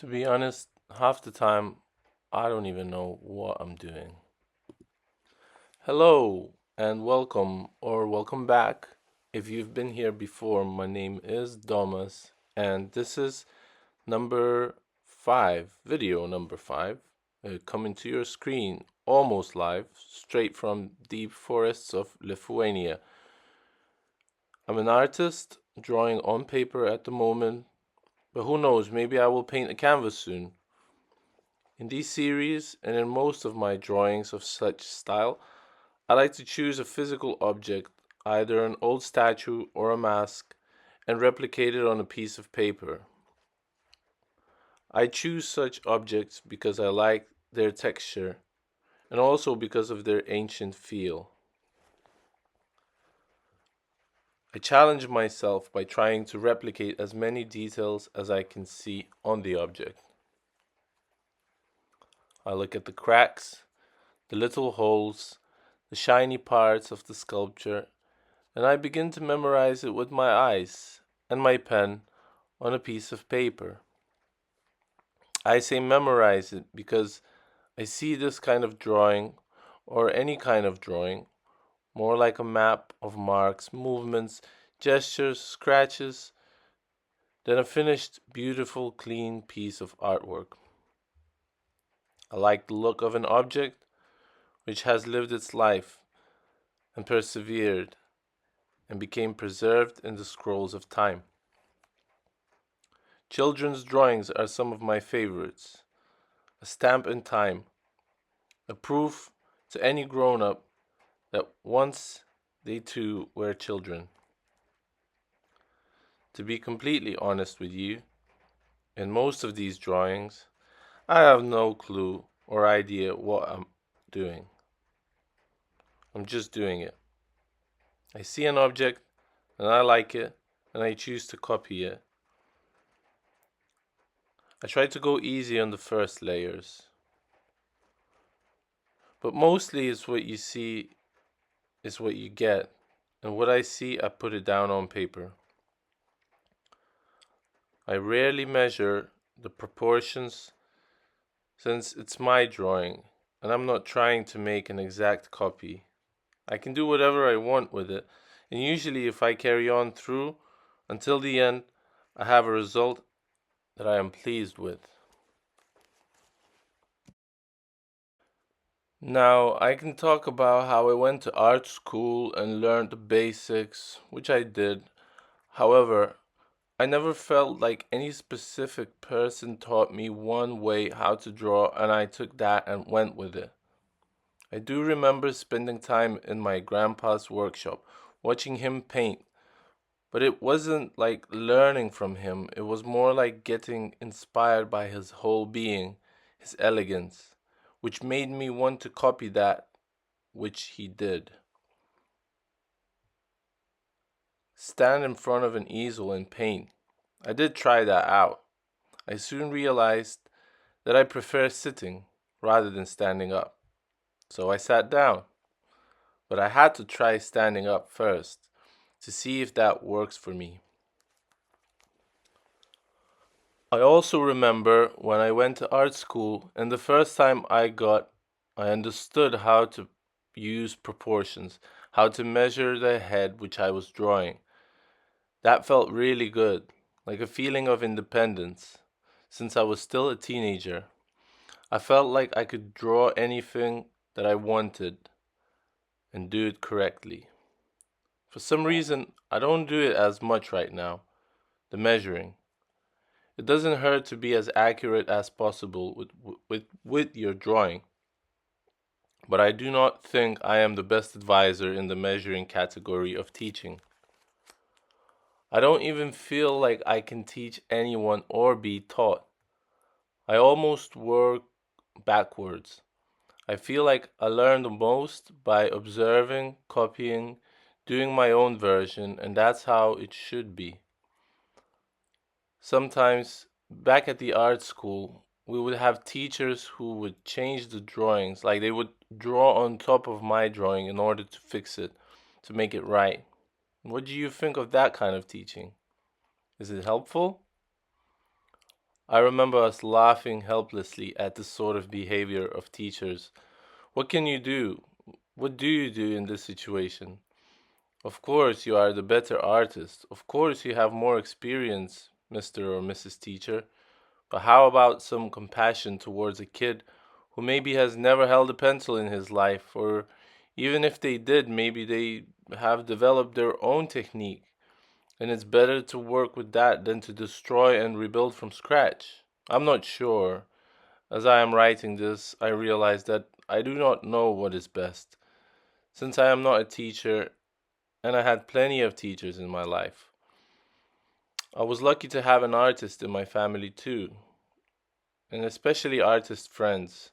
To be honest, half the time I don't even know what I'm doing. Hello and welcome back. If you've been here before, my name is Domas and this is number 5, video number 5, coming to your screen almost live, straight from deep forests of Lithuania. I'm an artist drawing on paper at the moment, but who knows, maybe I will paint a canvas soon. In these series, and in most of my drawings of such style, I like to choose a physical object, either an old statue or a mask, and replicate it on a piece of paper. I choose such objects because I like their texture and also because of their ancient feel. I challenge myself by trying to replicate as many details as I can see on the object. I look at the cracks, the little holes, the shiny parts of the sculpture, and I begin to memorize it with my eyes and my pen on a piece of paper. I say memorize it because I see this kind of drawing, or any kind of drawing, more like a map of marks, movements, gestures, scratches, than a finished, beautiful, clean piece of artwork. I like the look of an object which has lived its life and persevered and became preserved in the scrolls of time. Children's drawings are some of my favorites. A stamp in time, a proof to any grown up that once they too were children. To be completely honest with you, in most of these drawings, I have no clue or idea what I'm doing. I'm just doing it. I see an object and I like it and I choose to copy it. I try to go easy on the first layers, but mostly it's what you see is what you get, and what I see I put it down on paper. I rarely measure the proportions since it's my drawing and I'm not trying to make an exact copy. I can do whatever I want with it, and usually if I carry on through until the end, I have a result that I am pleased with. Now, I can talk about how I went to art school and learned the basics, which I did. However, I never felt like any specific person taught me one way how to draw, and I took that and went with it. I do remember spending time in my grandpa's workshop, watching him paint, but it wasn't like learning from him, it was more like getting inspired by his whole being, his elegance, which made me want to copy that which he did. Stand in front of an easel and paint. I did try that out. I soon realized that I prefer sitting rather than standing up. So I sat down. But I had to try standing up first to see if that works for me. I also remember when I went to art school and the first time I understood how to use proportions, how to measure the head which I was drawing. That felt really good, like a feeling of independence. Since I was still a teenager, I felt like I could draw anything that I wanted and do it correctly. For some reason, I don't do it as much right now, the measuring. It doesn't hurt to be as accurate as possible with your drawing, but I do not think I am the best advisor in the measuring category of teaching. I don't even feel like I can teach anyone or be taught. I almost work backwards. I feel like I learn the most by observing, copying, doing my own version, and that's how it should be. Sometimes, back at the art school, we would have teachers who would change the drawings, like they would draw on top of my drawing in order to fix it, to make it right. What do you think of that kind of teaching? Is it helpful? I remember us laughing helplessly at this sort of behavior of teachers. What can you do? What do you do in this situation? Of course, you are the better artist. Of course, you have more experience, Mr. or Mrs. Teacher. But how about some compassion towards a kid who maybe has never held a pencil in his life, or even if they did, maybe they have developed their own technique, and it's better to work with that than to destroy and rebuild from scratch? I'm not sure. As I am writing this, I realize that I do not know what is best, since I am not a teacher and I had plenty of teachers in my life. I was lucky to have an artist in my family too, and especially artist friends.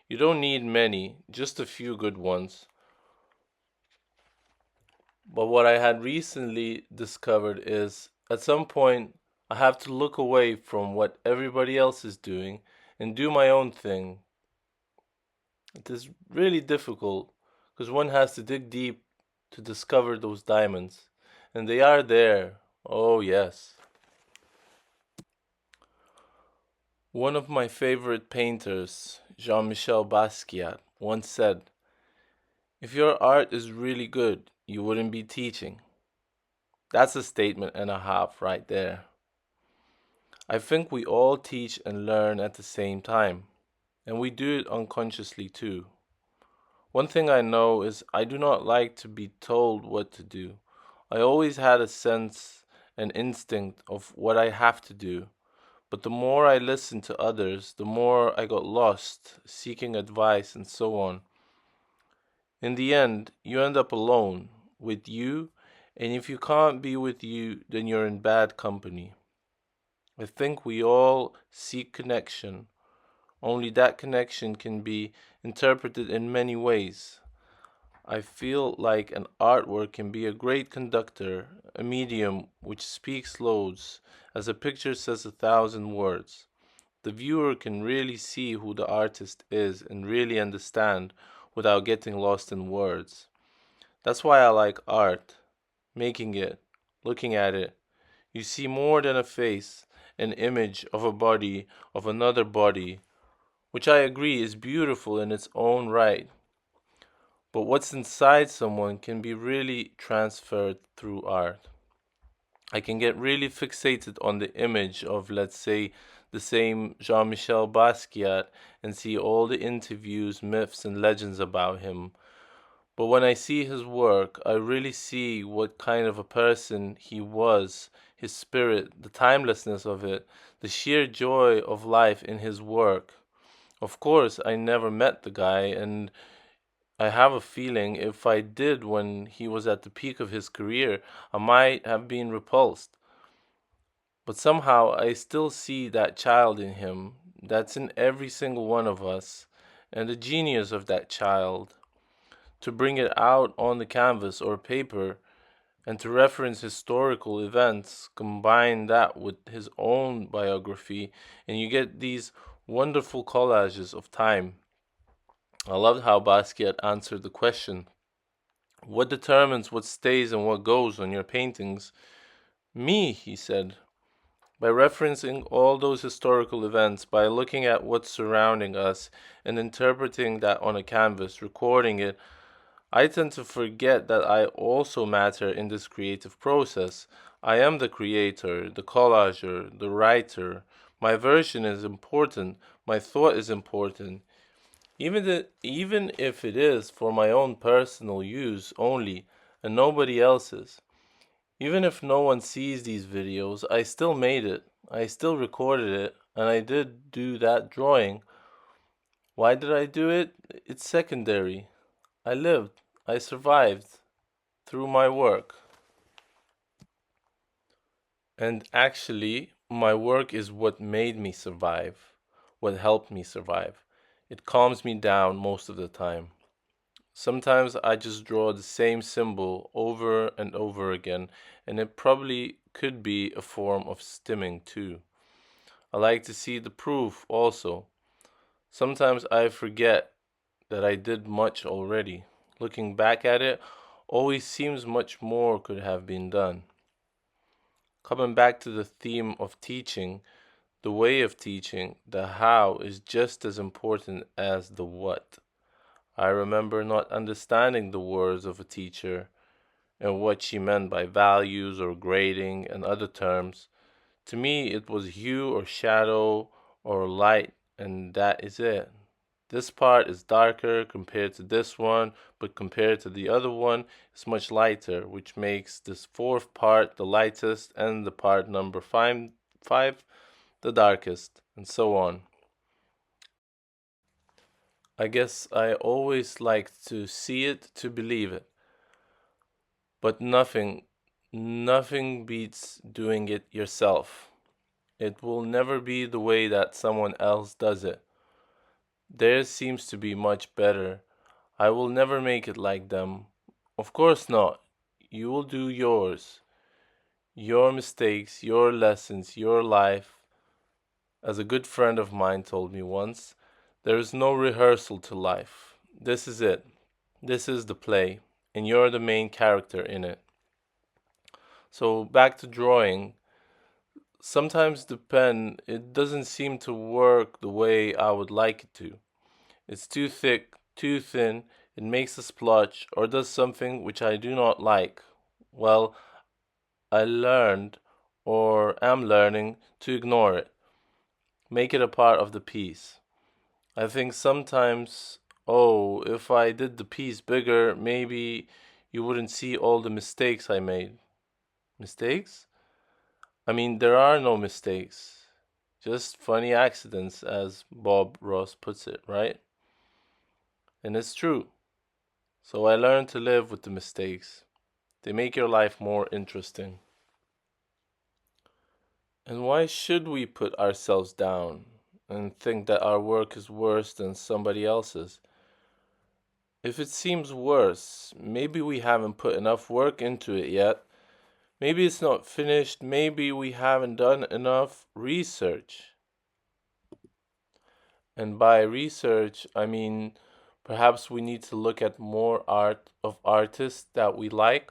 You don't need many, just a few good ones. But what I had recently discovered is at some point I have to look away from what everybody else is doing and do my own thing. It is really difficult because one has to dig deep to discover those diamonds. And they are there. Oh, yes. One of my favorite painters, Jean Michel Basquiat, once said, "If your art is really good, you wouldn't be teaching." That's a statement and a half right there. I think we all teach and learn at the same time, and we do it unconsciously too. One thing I know is I do not like to be told what to do. I always had a sense and instinct of what I have to do, but the more I listened to others, the more I got lost, seeking advice and so on. In the end, you end up alone with you, and if you can't be with you, then you're in bad company. I think we all seek connection, only that connection can be interpreted in many ways. I feel like an artwork can be a great conductor, a medium which speaks loads, as a picture says 1,000 words. The viewer can really see who the artist is and really understand without getting lost in words. That's why I like art, making it, looking at it. You see more than a face, an image of a body, of another body, which I agree is beautiful in its own right. But what's inside someone can be really transferred through art. I can get really fixated on the image of, let's say, the same Jean Michel Basquiat and see all the interviews, myths, and legends about him. But when I see his work, I really see what kind of a person he was, his spirit, the timelessness of it, the sheer joy of life in his work. Of course, I never met the guy, and I have a feeling if I did when he was at the peak of his career, I might have been repulsed. But somehow I still see that child in him that's in every single one of us, and the genius of that child. To bring it out on the canvas or paper and to reference historical events, combine that with his own biography, and you get these wonderful collages of time. I loved how Basquiat answered the question, what determines what stays and what goes on your paintings? Me, he said. By referencing all those historical events, by looking at what's surrounding us and interpreting that on a canvas, recording it, I tend to forget that I also matter in this creative process. I am the creator, the collager, the writer. My version is important, my thought is important. Even if it is for my own personal use only and nobody else's. Even if no one sees these videos, I still made it. I still recorded it, and I did do that drawing. Why did I do it? It's secondary. I lived. I survived through my work. And actually, my work is what made me survive, what helped me survive. It calms me down most of the time. Sometimes I just draw the same symbol over and over again, and it probably could be a form of stimming too. I like to see the proof also. Sometimes I forget that I did much already. Looking back at it, always seems much more could have been done. Coming back to the theme of teaching, The way of teaching, the how, is just as important as the what. I remember not understanding the words of a teacher and what she meant by values or grading and other terms. To me, it was hue or shadow or light, and that is it. This part is darker compared to this one, but compared to the other one, it's much lighter, which makes this fourth part the lightest and the part number five the darkest, and so on. I guess I always like to see it to believe it, but nothing beats doing it yourself. It will never be the way that someone else does it. Theirs seems to be much better. I will never make it like them. Of course not. You will do yours. Your mistakes, your lessons, your life. As a good friend of mine told me once, there is no rehearsal to life. This is it. This is the play, and you're the main character in it. So back to drawing. Sometimes the pen, it doesn't seem to work the way I would like it to. It's too thick, too thin, it makes a splotch, or does something which I do not like. Well, I learned, or am learning, to ignore it, make it a part of the piece. I think sometimes, oh, if I did the piece bigger, maybe you wouldn't see all the mistakes I made. Mistakes? I mean, there are no mistakes. Just funny accidents, as Bob Ross puts it, right? And it's true. So I learned to live with the mistakes. They make your life more interesting. And why should we put ourselves down and think that our work is worse than somebody else's? If it seems worse, maybe we haven't put enough work into it yet. Maybe it's not finished. Maybe we haven't done enough research. And by research, I mean perhaps we need to look at more art of artists that we like,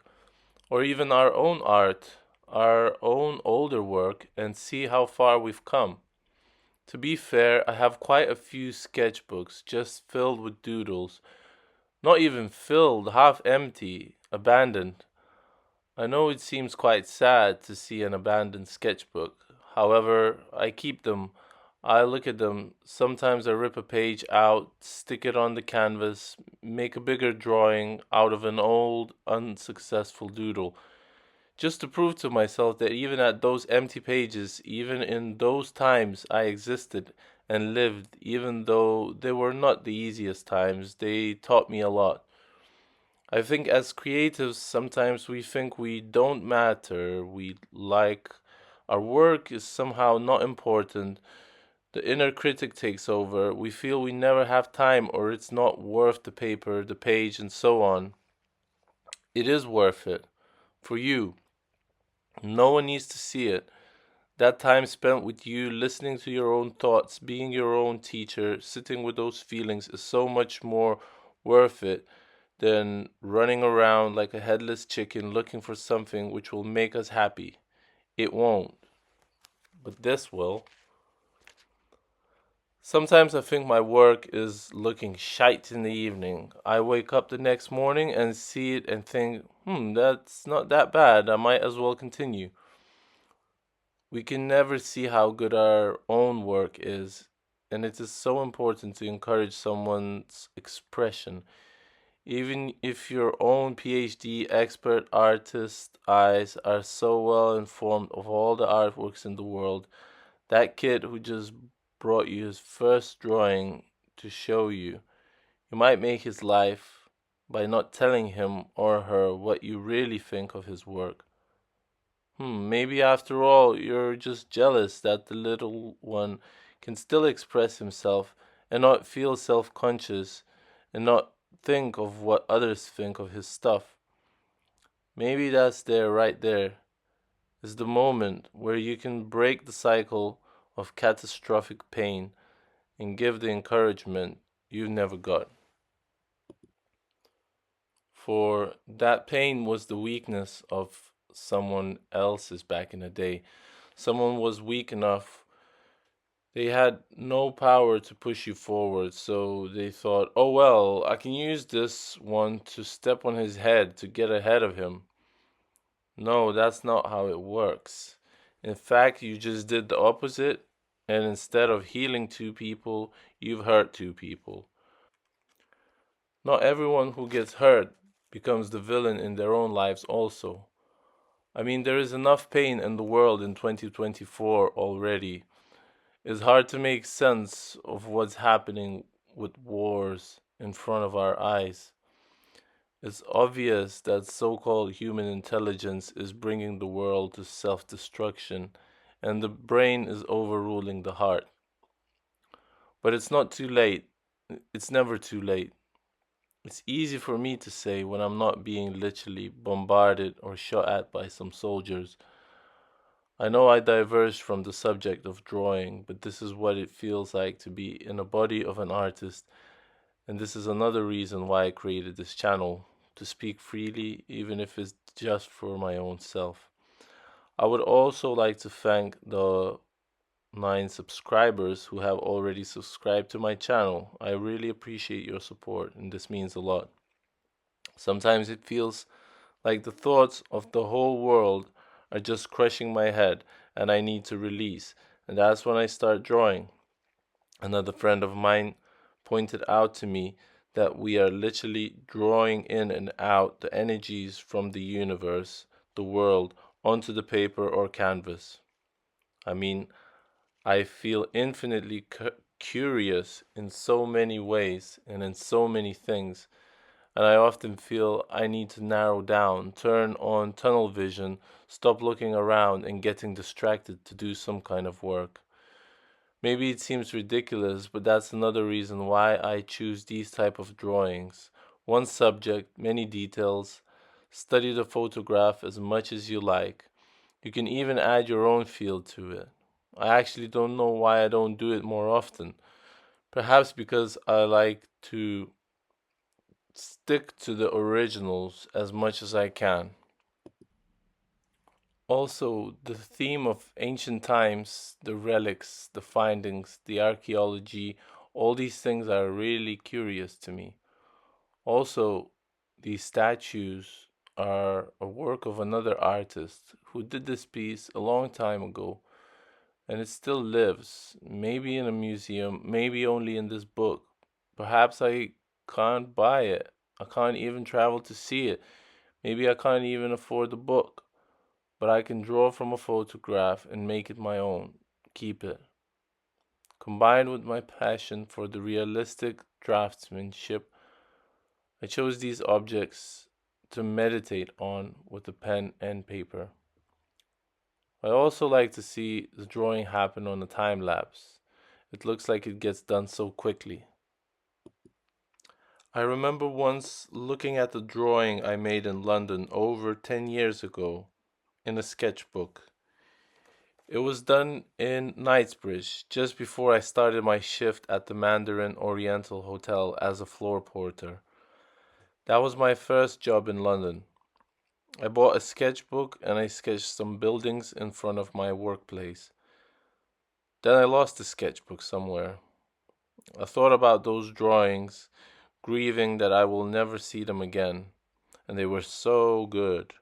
or even our own art, our own older work, and see how far we've come. To be fair, I have quite a few sketchbooks just filled with doodles. Not even filled, half empty, abandoned. I know it seems quite sad to see an abandoned sketchbook. However, I keep them. I look at them. Sometimes I rip a page out, stick it on the canvas, make a bigger drawing out of an old, unsuccessful doodle, just to prove to myself that even at those empty pages, even in those times, I existed and lived, even though they were not the easiest times. They taught me a lot. I think as creatives, sometimes we think we don't matter. We like our work is somehow not important. The inner critic takes over. We feel we never have time or it's not worth the paper, the page, and so on. It is worth it. For you. No one needs to see it. That time spent with you, listening to your own thoughts, being your own teacher, sitting with those feelings is so much more worth it than running around like a headless chicken looking for something which will make us happy. It won't, but this will. Sometimes I think my work is looking shite in the evening. I wake up the next morning and see it and think, that's not that bad. I might as well continue. We can never see how good our own work is, and it is so important to encourage someone's expression. Even if your own PhD expert artist eyes are so well informed of all the artworks in the world, that kid who just brought you his first drawing to show you, you might make his life by not telling him or her what you really think of his work. Maybe after all, you're just jealous that the little one can still express himself and not feel self conscious and not think of what others think of his stuff. Maybe that's there, right there, is the moment where you can break the cycle of catastrophic pain and give the encouragement you've never got. For that pain was the weakness of someone else's back in the day. Someone was weak enough They had no power to push you forward, so they thought, oh well, I can use this one to step on his head to get ahead of him. No, that's not how it works. In fact, you just did the opposite, and instead of healing two people, you've hurt two people. Not everyone who gets hurt becomes the villain in their own lives, also. I mean, there is enough pain in the world in 2024 already. It's hard to make sense of what's happening with wars in front of our eyes. It's obvious that so called human intelligence is bringing the world to self destruction, and the brain is overruling the heart. But it's not too late. It's never too late. It's easy for me to say when I'm not being literally bombarded or shot at by some soldiers. I know I diverged from the subject of drawing, but this is what it feels like to be in a body of an artist, and this is another reason why I created this channel to speak freely, even if it's just for my own self. I would also like to thank the 9 subscribers who have already subscribed to my channel. I really appreciate your support, and this means a lot. Sometimes it feels like the thoughts of the whole world are just crushing my head and I need to release. And that's when I start drawing. Another friend of mine pointed out to me that we are literally drawing in and out the energies from the universe, the world, onto the paper or canvas. I mean, I feel infinitely curious in so many ways and in so many things, and I often feel I need to narrow down, turn on tunnel vision, stop looking around and getting distracted to do some kind of work. Maybe it seems ridiculous, but that's another reason why I choose these type of drawings. One subject, many details. Study the photograph as much as you like. You can even add your own feel to it. I actually don't know why I don't do it more often. Perhaps because I like to stick to the originals as much as I can. Also, the theme of ancient times, the relics, the findings, the archaeology, all these things are really curious to me. Also, these statues are a work of another artist who did this piece a long time ago, and it still lives, maybe in a museum, maybe only in this book. Perhaps I can't buy it. I can't even travel to see it. Maybe I can't even afford the book. But I can draw from a photograph and make it my own, keep it. Combined with my passion for the realistic draftsmanship, I chose these objects to meditate on with a pen and paper. I also like to see the drawing happen on a time lapse. It looks like it gets done so quickly. I remember once looking at the drawing I made in London over 10 years ago in a sketchbook. It was done in Knightsbridge just before I started my shift at the Mandarin Oriental Hotel as a floor porter. That was my first job in London. I bought a sketchbook and I sketched some buildings in front of my workplace. Then I lost the sketchbook somewhere. I thought about those drawings, grieving that I will never see them again, and they were so good.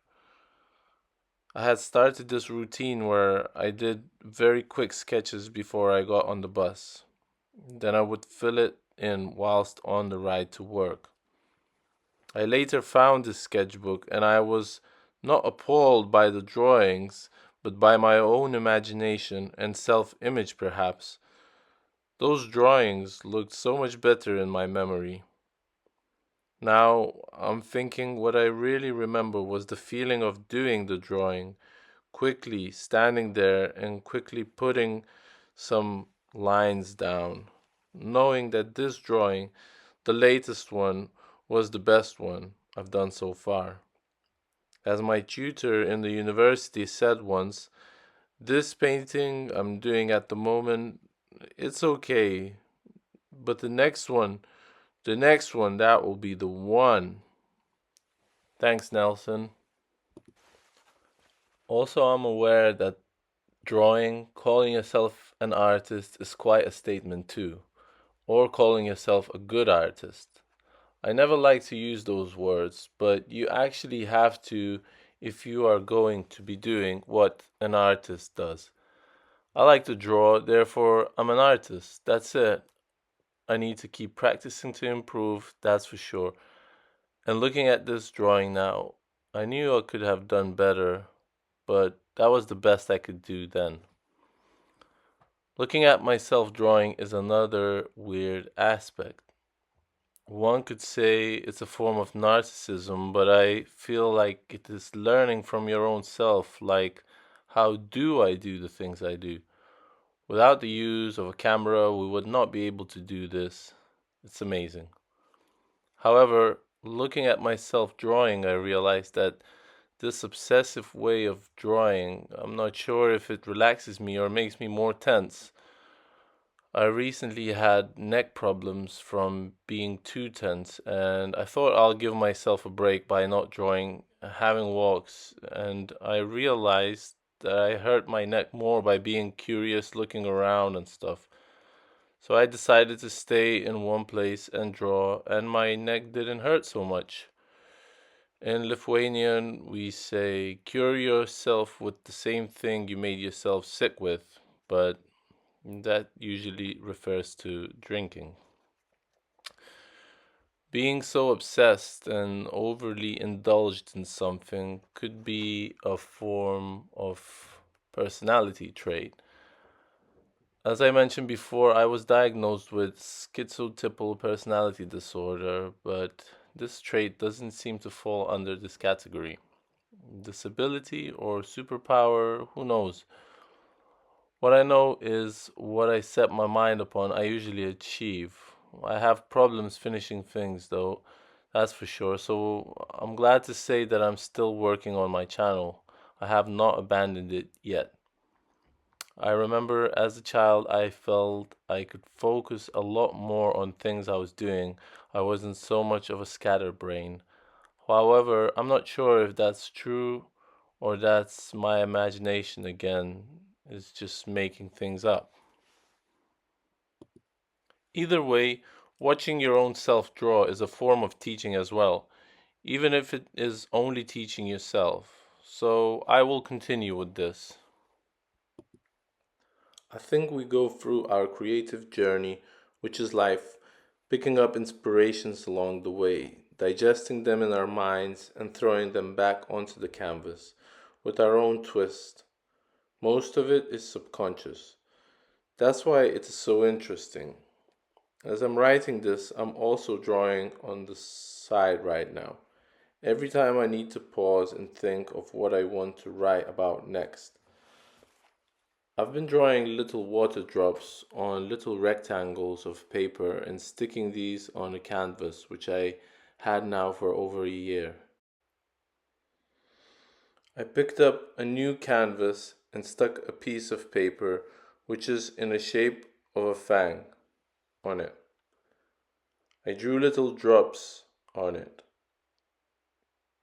I had started this routine where I did very quick sketches before I got on the bus. Then I would fill it in whilst on the ride to work. I later found this sketchbook and I was not appalled by the drawings, but by my own imagination and self image, perhaps. Those drawings looked so much better in my memory. Now I'm thinking what I really remember was the feeling of doing the drawing, quickly standing there and quickly putting some lines down, knowing that this drawing, the latest one, was the best one I've done so far. As my tutor in the university said once, this painting I'm doing at the moment, it's okay, but the next one, that will be the one. Thanks, Nelson. Also, I'm aware that Drawing, calling yourself an artist is quite a statement too, or calling yourself a good artist. I never like to use those words, but you actually have to if you are going to be doing what an artist does. I like to draw, therefore I'm an artist. That's it. I need to keep practicing to improve, that's for sure. And looking at this drawing now, I knew I could have done better, but that was the best I could do then. Looking at myself drawing is another weird aspect. One could say it's a form of narcissism, but I feel like it is learning from your own self, like how do I do the things I do? Without the use of a camera, we would not be able to do this. It's amazing. However, looking at myself drawing, I realized that this obsessive way of drawing, I'm not sure if it relaxes me or makes me more tense. I recently had neck problems from being too tense, and I thought I'll give myself a break by not drawing, having walks, and I realized that I hurt my neck more by being curious, looking around and stuff. So I decided to stay in one place and draw, and my neck didn't hurt so much. In Lithuanian, we say cure yourself with the same thing you made yourself sick with, but that usually refers to drinking. Being so obsessed and overly indulged in something could be a form of personality trait. As I mentioned before, I was diagnosed with schizotypal personality disorder, but this trait doesn't seem to fall under this category. Disability or superpower, who knows? What I know is what I set my mind upon, I usually achieve. I have problems finishing things, though, that's for sure. So I'm glad to say that I'm still working on my channel. I have not abandoned it yet. I remember as a child, I felt I could focus a lot more on things I was doing. I wasn't so much of a scatterbrain. However, I'm not sure if that's true or that's my imagination again. It's just making things up. Either way, watching your own self draw is a form of teaching as well, even if it is only teaching yourself. So I will continue with this. I think we go through our creative journey, which is life, picking up inspirations along the way, digesting them in our minds, and throwing them back onto the canvas with our own twist. Most of it is subconscious. That's why it is so interesting. As I'm writing this, I'm also drawing on the side right now. Every time I need to pause and think of what I want to write about next. I've been drawing little water drops on little rectangles of paper and sticking these on a canvas, which I had now for over a year. I picked up a new canvas and stuck a piece of paper, which is in the shape of a fang, on it. I drew little drops on it.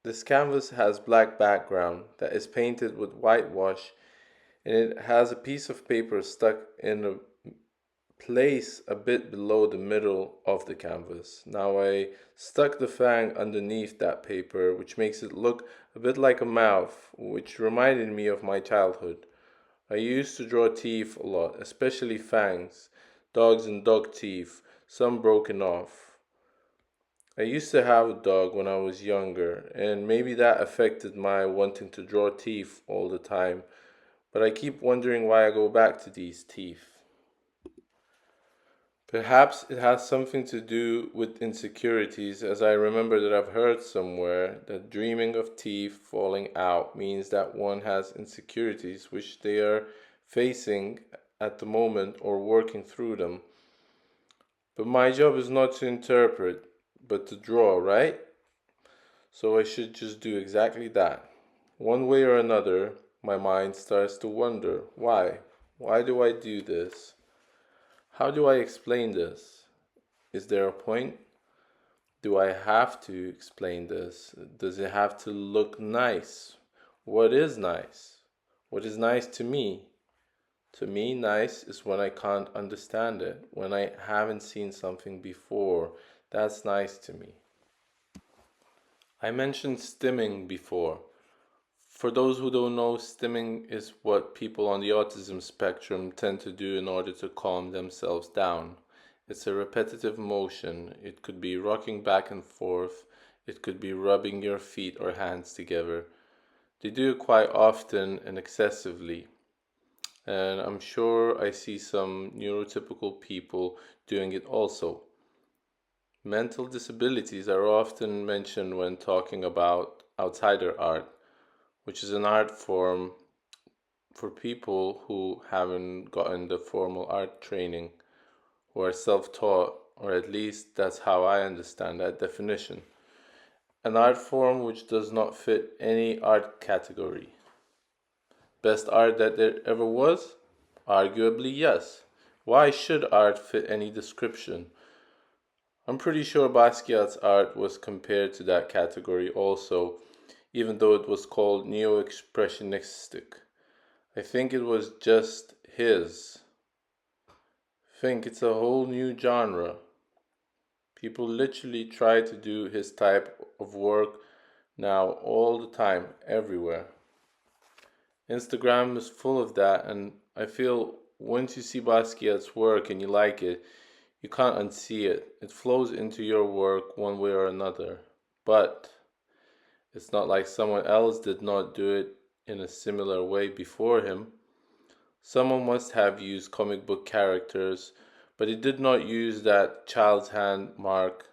This canvas has black background that is painted with whitewash, and it has a piece of paper stuck in a place a bit below the middle of the canvas. Now I stuck the fang underneath that paper, which makes it look a bit like a mouth, which reminded me of my childhood. I used to draw teeth a lot, especially fangs, dogs and dog teeth, some broken off. I used to have a dog when I was younger, and maybe that affected my wanting to draw teeth all the time, but I keep wondering why I go back to these teeth. Perhaps it has something to do with insecurities, as I remember that I've heard somewhere that dreaming of teeth falling out means that one has insecurities which they are facing at the moment or working through them. But my job is not to interpret, but to draw, right? So I should just do exactly that. One way or another, my mind starts to wonder why? Why do I do this? How do I explain this? Is there a point? Do I have to explain this? Does it have to look nice? What is nice? What is nice to me? To me, nice is when I can't understand it, when I haven't seen something before. That's nice to me. I mentioned stimming before. For those who don't know, stimming is what people on the autism spectrum tend to do in order to calm themselves down. It's a repetitive motion. It could be rocking back and forth, it could be rubbing your feet or hands together. They do it quite often and excessively, and I'm sure I see some neurotypical people doing it also. Mental disabilities are often mentioned when talking about outsider art, which is an art form for people who haven't gotten the formal art training, who are self taught, or at least that's how I understand that definition. An art form which does not fit any art category. Best art that there ever was? Arguably, yes. Why should art fit any description? I'm pretty sure Basquiat's art was compared to that category also, even though it was called neo expressionistic. I think it was just his. Think it's a whole new genre. People literally try to do his type of work now all the time, everywhere. Instagram is full of that, and I feel once you see Basquiat's work and you like it, you can't unsee it. It flows into your work one way or another. But it's not like someone else did not do it in a similar way before him. Someone must have used comic book characters, but he did not use that child's hand mark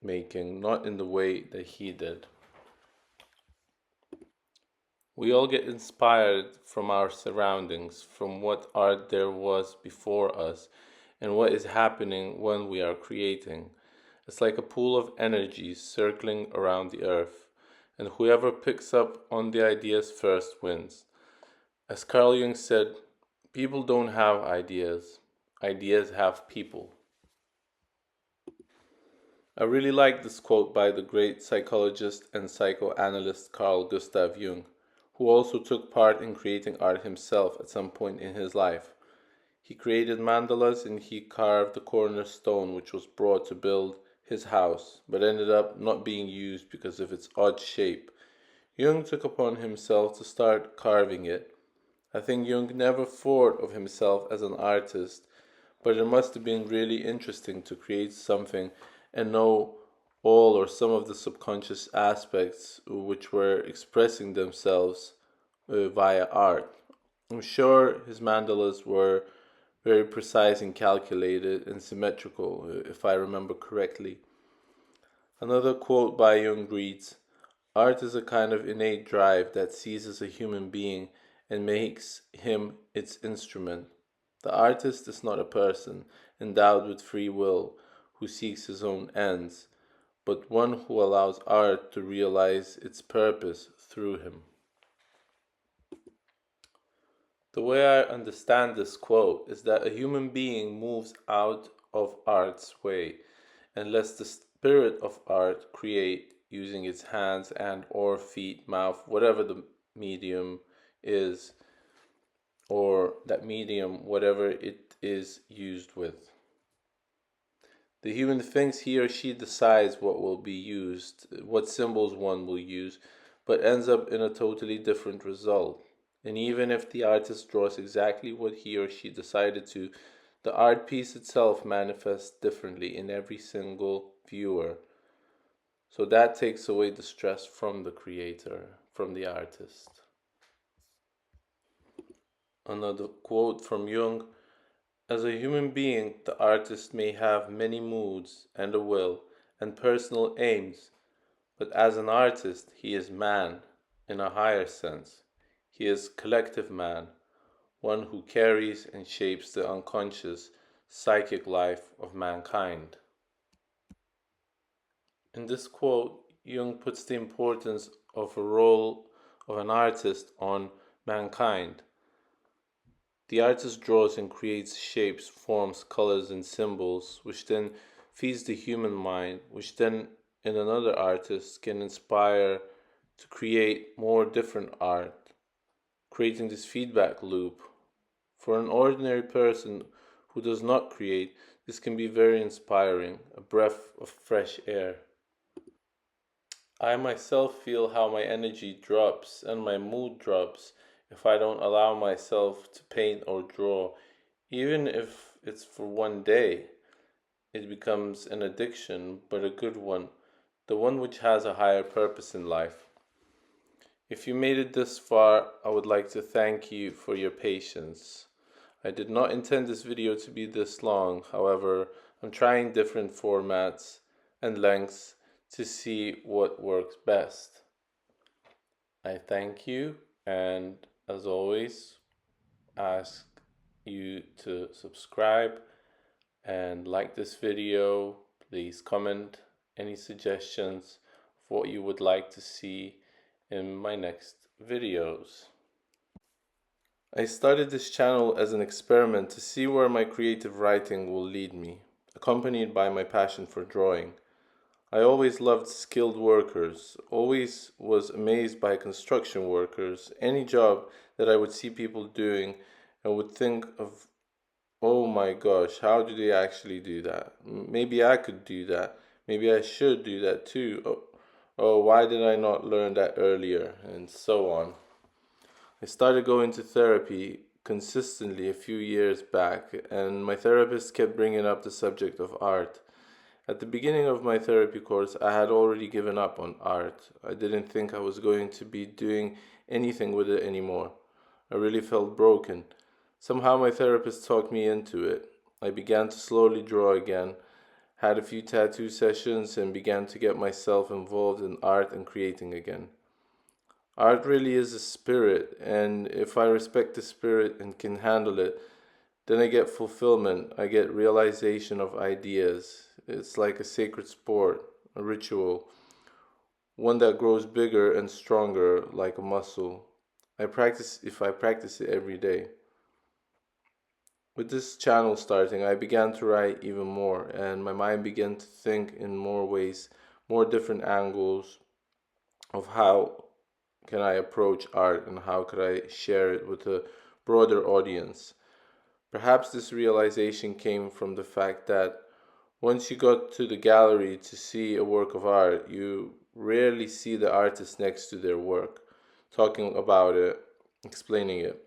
making, not in the way that he did. We all get inspired from our surroundings, from what art there was before us, and what is happening when we are creating. It's like a pool of energy circling around the earth, and whoever picks up on the ideas first wins. As Carl Jung said, people don't have ideas, ideas have people. I really like this quote by the great psychologist and psychoanalyst Carl Gustav Jung, who also took part in creating art himself at some point in his life. He created mandalas and he carved the cornerstone which was brought to build his house, but ended up not being used because of its odd shape. Jung took upon himself to start carving it. I think Jung never thought of himself as an artist, but it must have been really interesting to create something and know all or some of the subconscious aspects which were expressing themselves via art. I'm sure his mandalas were very precise and calculated and symmetrical, if I remember correctly. Another quote by Jung reads, art is a kind of innate drive that seizes a human being and makes him its instrument. The artist is not a person endowed with free will who seeks his own ends, but one who allows art to realize its purpose through him. The way I understand this quote is that a human being moves out of art's way and lets the spirit of art create using its hands and or feet, mouth, whatever the medium is, or that medium, whatever it is used with. The human thinks he or she decides what will be used, what symbols one will use, but ends up in a totally different result. And even if the artist draws exactly what he or she decided to, the art piece itself manifests differently in every single viewer. So that takes away the stress from the creator, from the artist. Another quote from Jung, as a human being, the artist may have many moods and a will and personal aims, but as an artist, he is man in a higher sense. He is collective man, one who carries and shapes the unconscious, psychic life of mankind. In this quote, Jung puts the importance of a role of an artist on mankind. The artist draws and creates shapes, forms, colors, and symbols, which then feeds the human mind, which then in another artist can inspire to create more different art, creating this feedback loop For an ordinary person who does not create, this can be very inspiring, a breath of fresh air. I myself feel how my energy drops and my mood drops if I don't allow myself to paint or draw, even if it's for one day. It becomes an addiction, but a good one, the one which has a higher purpose in life. If you made it this far, I would like to thank you for your patience. I did not intend this video to be this long, however, I'm trying different formats and lengths to see what works best. I thank you, and as always, ask you to subscribe and like this video. Please comment any suggestions of what you would like to see in my next videos. I started this channel as an experiment to see where my creative writing will lead me, accompanied by my passion for drawing. I always loved skilled workers, always was amazed by construction workers, any job that I would see people doing and would think of, oh my gosh, how do they actually do that? Maybe I could do that. Maybe I should do that too. Oh, why did I not learn that earlier? And so on. I started going to therapy consistently a few years back, and my therapist kept bringing up the subject of art. At the beginning of my therapy course, I had already given up on art. I didn't think I was going to be doing anything with it anymore. I really felt broken. Somehow my therapist talked me into it. I began to slowly draw again, had a few tattoo sessions, and began to get myself involved in art and creating again. Art really is a spirit, and if I respect the spirit and can handle it, then I get fulfillment, I get realization of ideas. It's like a sacred sport, a ritual, one that grows bigger and stronger like a muscle. If I practice it every day. With this channel starting, I began to write even more, and my mind began to think in more ways, more different angles of how can I approach art and how could I share it with a broader audience. Perhaps this realization came from the fact that once you go to the gallery to see a work of art, you rarely see the artist next to their work, talking about it, explaining it.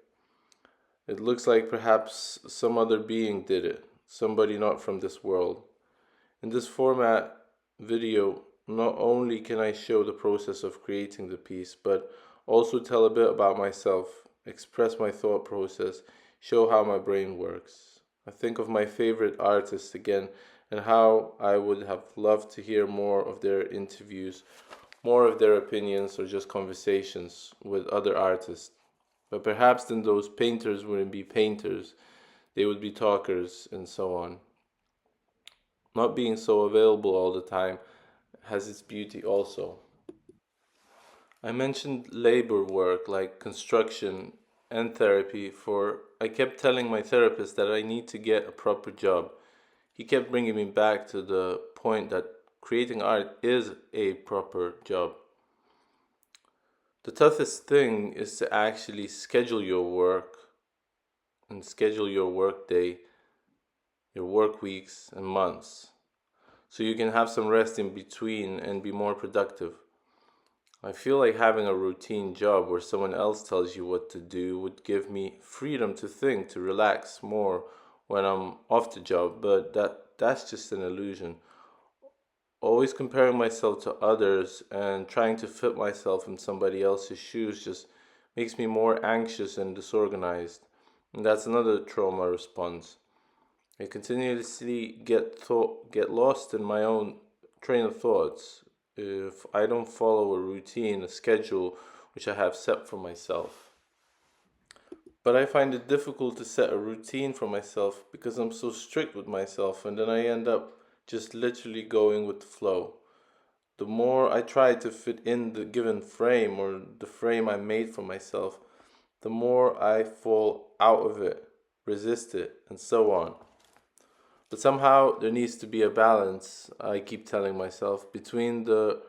It looks like perhaps some other being did it, somebody not from this world. In this format video, not only can I show the process of creating the piece, but also tell a bit about myself, express my thought process, show how my brain works. I think of my favorite artists again and how I would have loved to hear more of their interviews, more of their opinions, or just conversations with other artists. But perhaps then those painters wouldn't be painters, they would be talkers and so on. Not being so available all the time has its beauty also. I mentioned labor work like construction and therapy for I kept telling my therapist that I need to get a proper job. He kept bringing me back to the point that creating art is a proper job. The toughest thing is to actually schedule your work and schedule your work day, your work weeks and months, so you can have some rest in between and be more productive. I feel like having a routine job where someone else tells you what to do would give me freedom to think, to relax more when I'm off the job, but that's just an illusion. Always comparing myself to others and trying to fit myself in somebody else's shoes just makes me more anxious and disorganized. And that's another trauma response. I continuously get lost in my own train of thoughts if I don't follow a routine, a schedule which I have set for myself. But I find it difficult to set a routine for myself because I'm so strict with myself, and then I end up just literally going with the flow. The more I try to fit in the given frame or the frame I made for myself, the more I fall out of it, resist it, and so on. But somehow there needs to be a balance, I keep telling myself, between the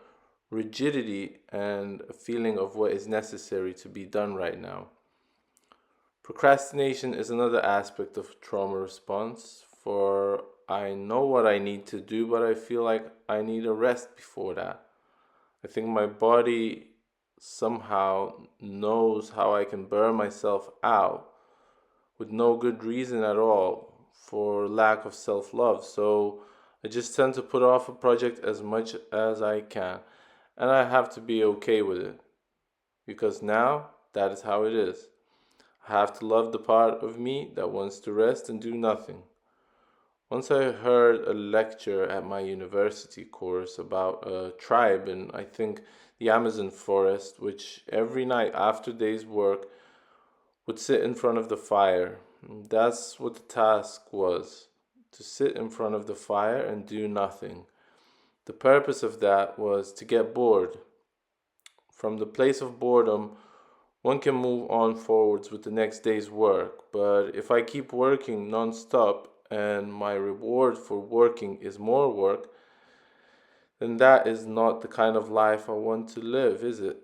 rigidity and a feeling of what is necessary to be done right now. Procrastination is another aspect of trauma response, for I know what I need to do, but I feel like I need a rest before that. I think my body somehow knows how I can burn myself out with no good reason at all for lack of self love. So I just tend to put off a project as much as I can. And I have to be okay with it because now that is how it is. I have to love the part of me that wants to rest and do nothing. Once I heard a lecture at my university course about a tribe in, I think, the Amazon forest, which every night after day's work would sit in front of the fire. That's what the task was, to sit in front of the fire and do nothing. The purpose of that was to get bored. From the place of boredom, one can move on forwards with the next day's work. But if I keep working non-stop and my reward for working is more work, then that is not the kind of life I want to live, is it?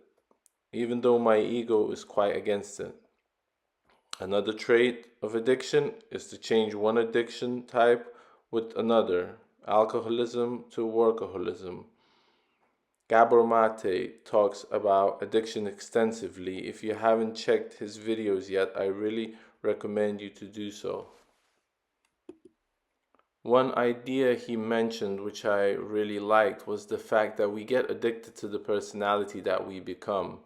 Even though my ego is quite against it. Another trait of addiction is to change one addiction type with another, alcoholism to workaholism. Gabor Mate talks about addiction extensively. If you haven't checked his videos yet, I really recommend you to do so. One idea he mentioned, which I really liked, was the fact that we get addicted to the personality that we become.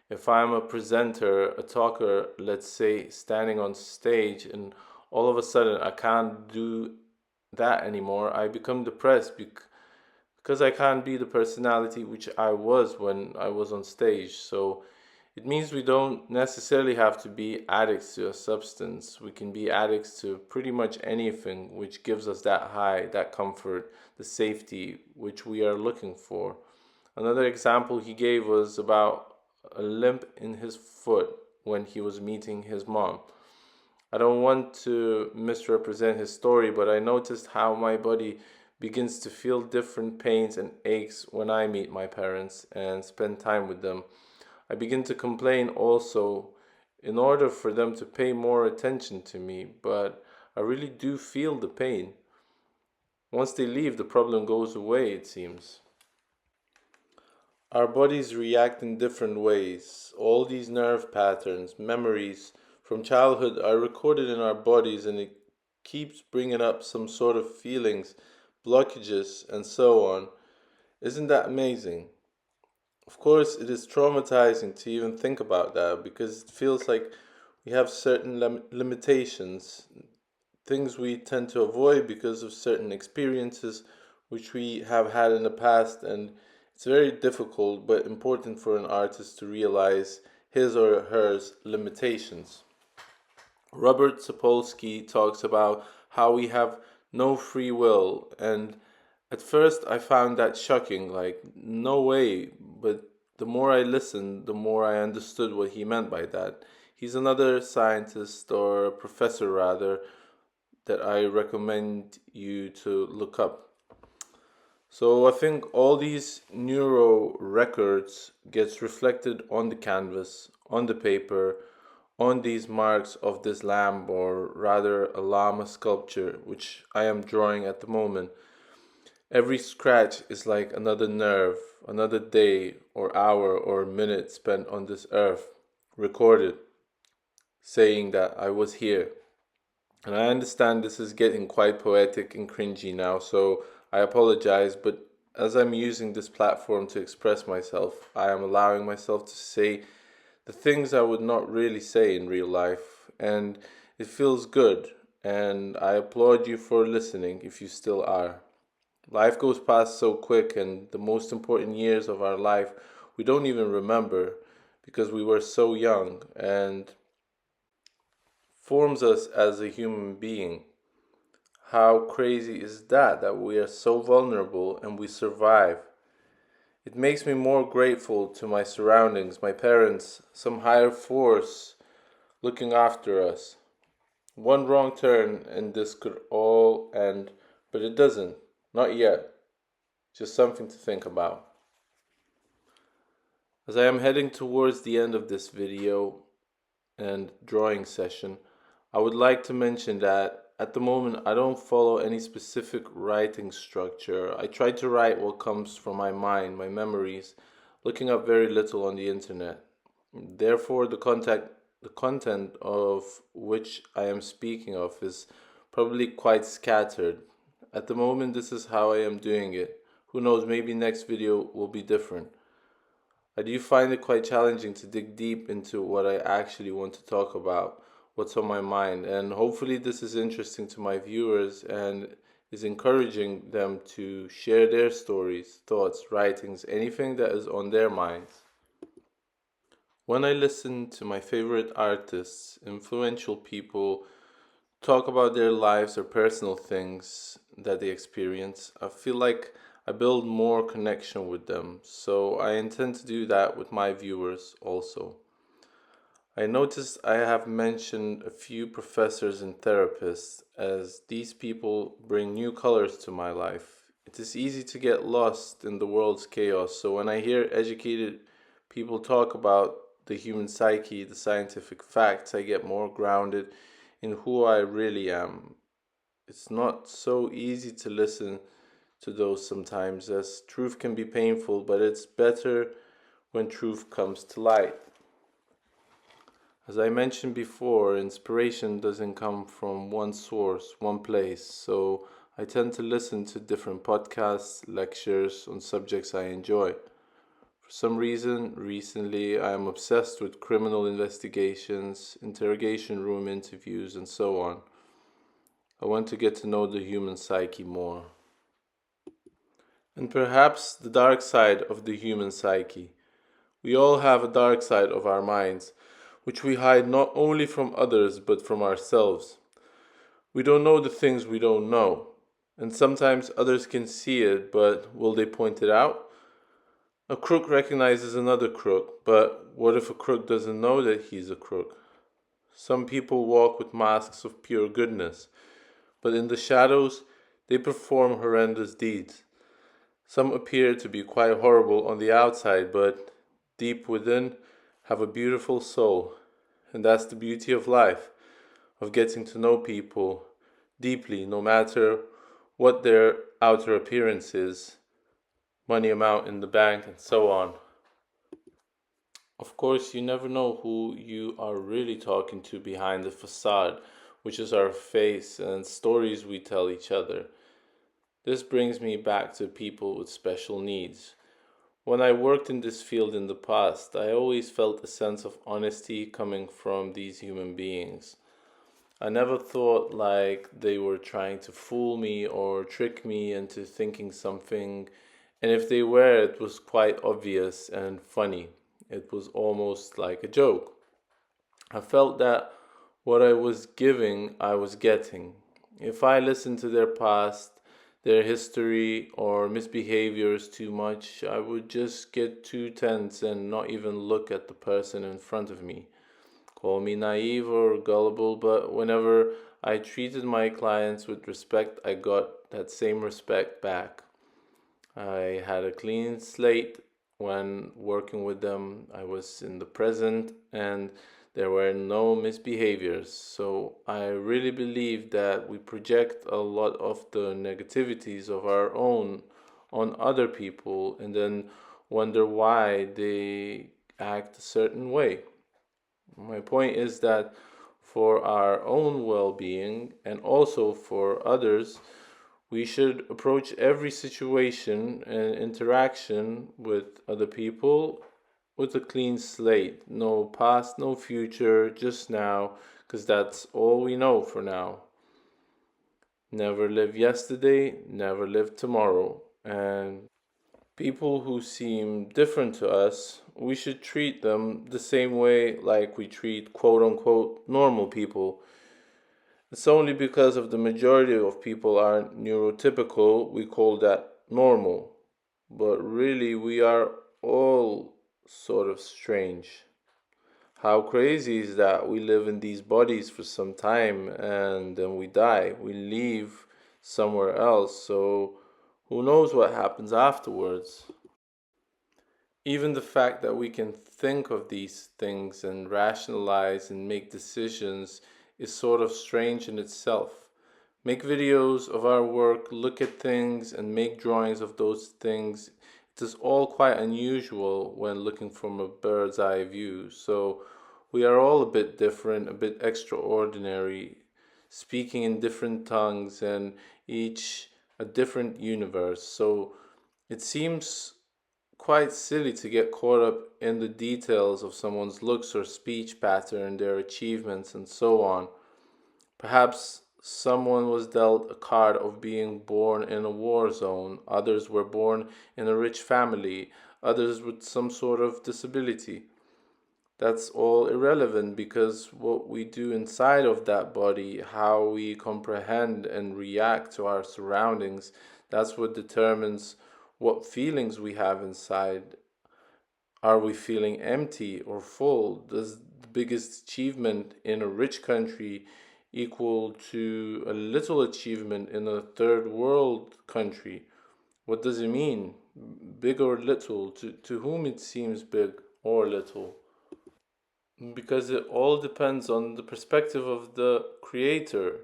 If I'm a presenter, a talker, let's say, standing on stage, and all of a sudden I can't do that anymore, I become depressed because I can't be the personality which I was when I was on stage. So it means we don't necessarily have to be addicts to a substance. We can be addicts to pretty much anything which gives us that high, that comfort, the safety which we are looking for. Another example he gave was about a limp in his foot when he was meeting his mom. I don't want to misrepresent his story, but I noticed how my body begins to feel different pains and aches when I meet my parents and spend time with them. I begin to complain also in order for them to pay more attention to me, but I really do feel the pain. Once they leave, the problem goes away, it seems. Our bodies react in different ways. All these nerve patterns, memories from childhood are recorded in our bodies, and it keeps bringing up some sort of feelings, blockages, and so on. Isn't that amazing? Of course, it is traumatizing to even think about that because it feels like we have certain limitations, things we tend to avoid because of certain experiences which we have had in the past, and it's very difficult but important for an artist to realize his or her limitations. Robert Sapolsky talks about how we have no free will, and at first I found that shocking, like, no way, but the more I listened, the more I understood what he meant by that. He's another scientist, or professor rather, that I recommend you to look up. So I think all these neuro records gets reflected on the canvas, on the paper, on these marks of this lamb, or rather a llama sculpture, which I am drawing at the moment. Every scratch is like another nerve, another day or hour or minute spent on this earth, recorded, saying that I was here. And I understand this is getting quite poetic and cringy now, so I apologize, but as I'm using this platform to express myself, I am allowing myself to say the things I would not really say in real life, and it feels good, and I applaud you for listening if you still are. Life goes past so quick, and the most important years of our life we don't even remember because we were so young, and forms us as a human being. How crazy is that we are so vulnerable and we survive? It makes me more grateful to my surroundings, my parents, some higher force looking after us. One wrong turn and this could all end, but it doesn't. Not yet. Just something to think about. As I am heading towards the end of this video, and drawing session, I would like to mention that at the moment I don't follow any specific writing structure. I try to write what comes from my mind, my memories, looking up very little on the internet. Therefore, the content of which I am speaking of is probably quite scattered. At the moment, this is how I am doing it. Who knows, maybe next video will be different. I do find it quite challenging to dig deep into what I actually want to talk about, what's on my mind, and hopefully, this is interesting to my viewers and is encouraging them to share their stories, thoughts, writings, anything that is on their minds. When I listen to my favorite artists, influential people, talk about their lives or personal things that they experience, I feel like I build more connection with them. So I intend to do that with my viewers also. I noticed I have mentioned a few professors and therapists as these people bring new colors to my life. It is easy to get lost in the world's chaos, so when I hear educated people talk about the human psyche, the scientific facts, I get more grounded in who I really am. It's not so easy to listen to those sometimes, as truth can be painful, but it's better when truth comes to light. As I mentioned before, inspiration doesn't come from one source, one place, so I tend to listen to different podcasts, lectures on subjects I enjoy. For some reason, recently I am obsessed with criminal investigations, interrogation room interviews, and so on. I want to get to know the human psyche more. And perhaps the dark side of the human psyche. We all have a dark side of our minds, which we hide not only from others but from ourselves. We don't know the things we don't know, and sometimes others can see it, but will they point it out? A crook recognizes another crook, but what if a crook doesn't know that he's a crook? Some people walk with masks of pure goodness, but in the shadows they perform horrendous deeds. Some appear to be quite horrible on the outside, but deep within have a beautiful soul. And that's the beauty of life, of getting to know people deeply, no matter what their outer appearance is, money amount in the bank, and so on. Of course, you never know who you are really talking to behind the facade, which is our face and stories we tell each other. This brings me back to people with special needs. When I worked in this field in the past, I always felt a sense of honesty coming from these human beings. I never thought like they were trying to fool me or trick me into thinking something, and if they were, it was quite obvious and funny. It was almost like a joke. I felt that what I was giving, I was getting. If I listened to their past, their history, or misbehaviors too much, I would just get too tense and not even look at the person in front of me. Call me naive or gullible, but whenever I treated my clients with respect, I got that same respect back. I had a clean slate when working with them. I was in the present and there were no misbehaviors. So I really believe that we project a lot of the negativities of our own on other people and then wonder why they act a certain way. My point is that for our own well being and also for others, we should approach every situation and interaction with other people with a clean slate. No past, no future, just now, because that's all we know for now. Never live yesterday, never live tomorrow. And people who seem different to us, we should treat them the same way like we treat quote unquote normal people. It's only because of the majority of people are neurotypical we call that normal. But really, we are all sort of strange. How crazy is that we live in these bodies for some time and then we die? We leave somewhere else, so who knows what happens afterwards? Even the fact that we can think of these things and rationalize and make decisions is sort of strange in itself. Make videos of our work, look at things, and make drawings of those things. It is all quite unusual when looking from a bird's eye view. So we are all a bit different, a bit extraordinary, speaking in different tongues and each a different universe. So it seems quite silly to get caught up in the details of someone's looks or speech pattern, their achievements, and so on. Perhaps someone was dealt a card of being born in a war zone, others were born in a rich family, others with some sort of disability. That's all irrelevant because what we do inside of that body, how we comprehend and react to our surroundings, that's what determines what feelings we have inside. Are we feeling empty or full? Does the biggest achievement in a rich country equal to a little achievement in a third world country? What does it mean? Big or little? To whom it seems big or little? Because it all depends on the perspective of the creator,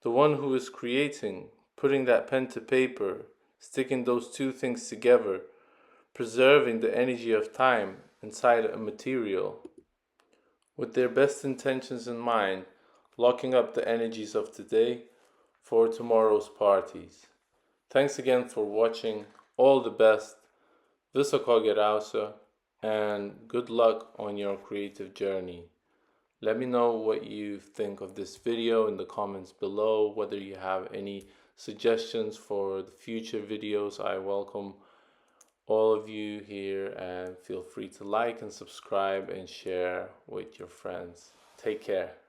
the one who is creating, putting that pen to paper, sticking those two things together, preserving the energy of time inside a material, with their best intentions in mind, locking up the energies of today for tomorrow's parties. Thanks again for watching. All the best. Vysoko gerausia, and good luck on your creative journey. Let me know what you think of this video in the comments below, whether you have any suggestions for the future videos. I welcome all of you here, and feel free to like and subscribe and share with your friends. Take care.